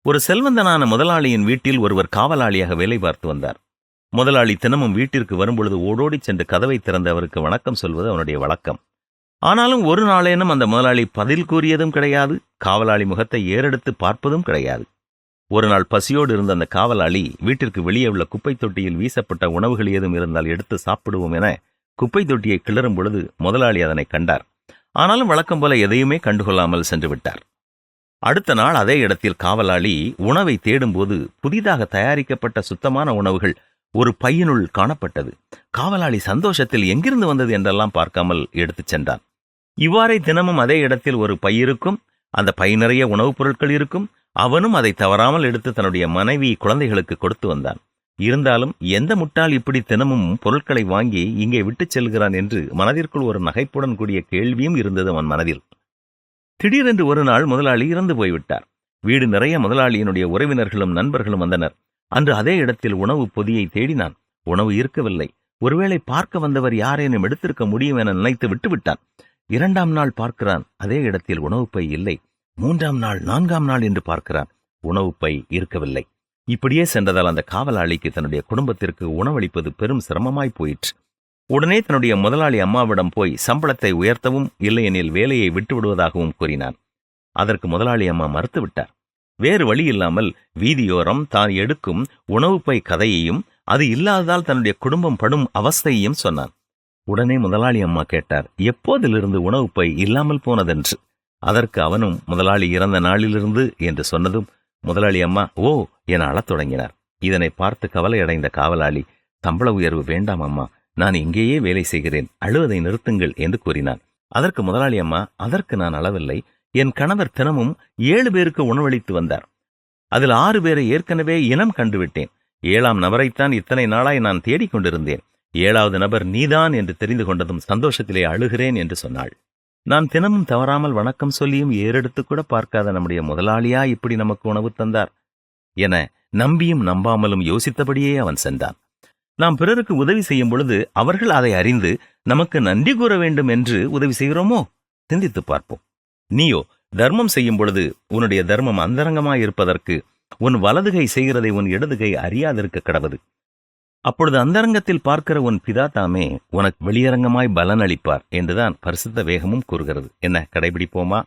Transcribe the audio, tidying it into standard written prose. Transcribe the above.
ஒரு செல்வந்தனான முதலாளியின் வீட்டில் ஒருவர் காவலாளியாக வேலை பார்த்து வந்தார். முதலாளி தினமும் வீட்டிற்கு வரும்பொழுது ஓடோடிச் சென்று கதவை திறந்து அவருக்கு வணக்கம் சொல்வது அவனுடைய வழக்கம். ஆனாலும் ஒரு நாளேனும் அந்த முதலாளி பதில் கூறியதும் கிடையாது, காவலாளி முகத்தை ஏறெடுத்து பார்ப்பதும் கிடையாது. ஒரு நாள் பசியோடு இருந்த அந்த காவலாளி வீட்டிற்கு வெளியே உள்ள குப்பை தொட்டியில் வீசப்பட்ட உணவுகள் ஏதும் இருந்தால் எடுத்து சாப்பிடுவோம் என குப்பை தொட்டியை கிளறும் பொழுது முதலாளி அதனை கண்டார். ஆனாலும் வழக்கம் போல எதையுமே கண்டுகொள்ளாமல் சென்று விட்டார். அடுத்த நாள் அதே இடத்தில் காவலாளி உணவை தேடும்போது புதிதாக தயாரிக்கப்பட்ட சுத்தமான உணவுகள் ஒரு பையினுள் காணப்பட்டது. காவலாளி சந்தோஷத்தில் எங்கிருந்து வந்தது என்றெல்லாம் பார்க்காமல் எடுத்துச் சென்றான். இவ்வாறே தினமும் அதே இடத்தில் ஒரு பை இருக்கும், அந்த பை நிறைய உணவுப் பொருட்கள் இருக்கும். அவனும் அதை தவறாமல் எடுத்து தன்னுடைய மனைவி குழந்தைகளுக்கு கொடுத்து வந்தான். இருந்தாலும் எந்த முட்டாள் இப்படி தினமும் பொருட்களை வாங்கி இங்கே விட்டுச் செல்கிறான் என்று மனதிற்குள் ஒரு நகைப்புடன் கூடிய கேள்வியும் இருந்தது அவன் மனதில். திடீரென்று ஒரு நாள் முதலாளி இறந்து போய்விட்டார். வீடு நிறைய முதலாளியினுடைய உறவினர்களும் நண்பர்களும் வந்தனர். அன்று அதே இடத்தில் உணவு பொதியை தேடினான். உணவு இருக்கவில்லை. ஒருவேளை பார்க்க வந்தவர் யாரேனும் எடுத்திருக்க முடியும் என நினைத்து விட்டுவிட்டான். 2ஆம் நாள் பார்க்கிறான், அதே இடத்தில் உணவு பை இல்லை. 3ஆம் நாள், 4ஆம் நாள் என்று பார்க்கிறான், உணவு பை இருக்கவில்லை. இப்படியே சென்றதால் அந்த காவலாளிக்கு தன்னுடைய குடும்பத்திற்கு உணவளிப்பது பெரும் சிரமமாய் போயிற்று. உடனே தன்னுடைய முதலாளி அம்மாவிடம் போய் சம்பளத்தை உயர்த்தவும் இல்லையெனில் வேலையை விட்டுவிடுவதாகவும் கூறினான். அதற்கு முதலாளி அம்மா மறுத்துவிட்டார். வேறு வழி இல்லாமல் வீதியோரம் தான் எடுக்கும் உணவு பை கதையையும் அது இல்லாததால் தன்னுடைய குடும்பம் படும் அவஸ்தையையும் சொன்னான். உடனே முதலாளி அம்மா கேட்டார், எப்போதிலிருந்து உணவு பை இல்லாமல் போனதென்று. அதற்கு அவனும் முதலாளி இறந்த நாளிலிருந்து என்று சொன்னதும் முதலாளி அம்மா ஓ என அழத் தொடங்கினார். இதனை பார்த்து கவலையடைந்த காவலாளி, சம்பள உயர்வு வேண்டாம் அம்மா, நான் இங்கேயே வேலை செய்கிறேன், அழுவதை நிறுத்துங்கள் என்று கூறினான். அதற்கு முதலாளி அம்மா, அதற்கு நான் அளவில்லை, என் கணவர் தினமும் 7 பேருக்கு உணவளித்து வந்தார். அதில் 6 பேரை ஏற்கனவே இனம் கண்டுவிட்டேன். 7ஆம் நபரைத்தான் இத்தனை நாளாய் நான் தேடிக்கொண்டிருந்தேன். 7வது நபர் நீதான் என்று தெரிந்து கொண்டதும் சந்தோஷத்திலே அழுகிறேன் என்று சொன்னாள். நான் தினமும் தவறாமல் வணக்கம் சொல்லியும் ஏறெடுத்து கூட பார்க்காத நம்முடைய முதலாளியா இப்படி நமக்கு உணவு தந்தார் என நம்பியும் நம்பாமலும் யோசித்தபடியே அவன் சென்றான். நாம் பிறருக்கு உதவி செய்யும் பொழுது அவர்கள் அதை அறிந்து நமக்கு நன்றி கூற வேண்டும் என்று உதவி செய்கிறோமோ? சிந்தித்து பார்ப்போம். நீயோ தர்மம் செய்யும் பொழுது உன்னுடைய தர்மம் அந்தரங்கமாயிருப்பதற்கு உன் வலதுகை செய்கிறதை உன் இடதுகை அறியாதிருக்க கடவது. அப்பொழுது அந்தரங்கத்தில் பார்க்கிற உன் பிதா தாமே உனக்கு வெளியரங்கமாய் பலன் அளிப்பார் என்றுதான் பரிசுத்த வேகமும் கூறுகிறது. என்ன, கடைபிடிப்போமா?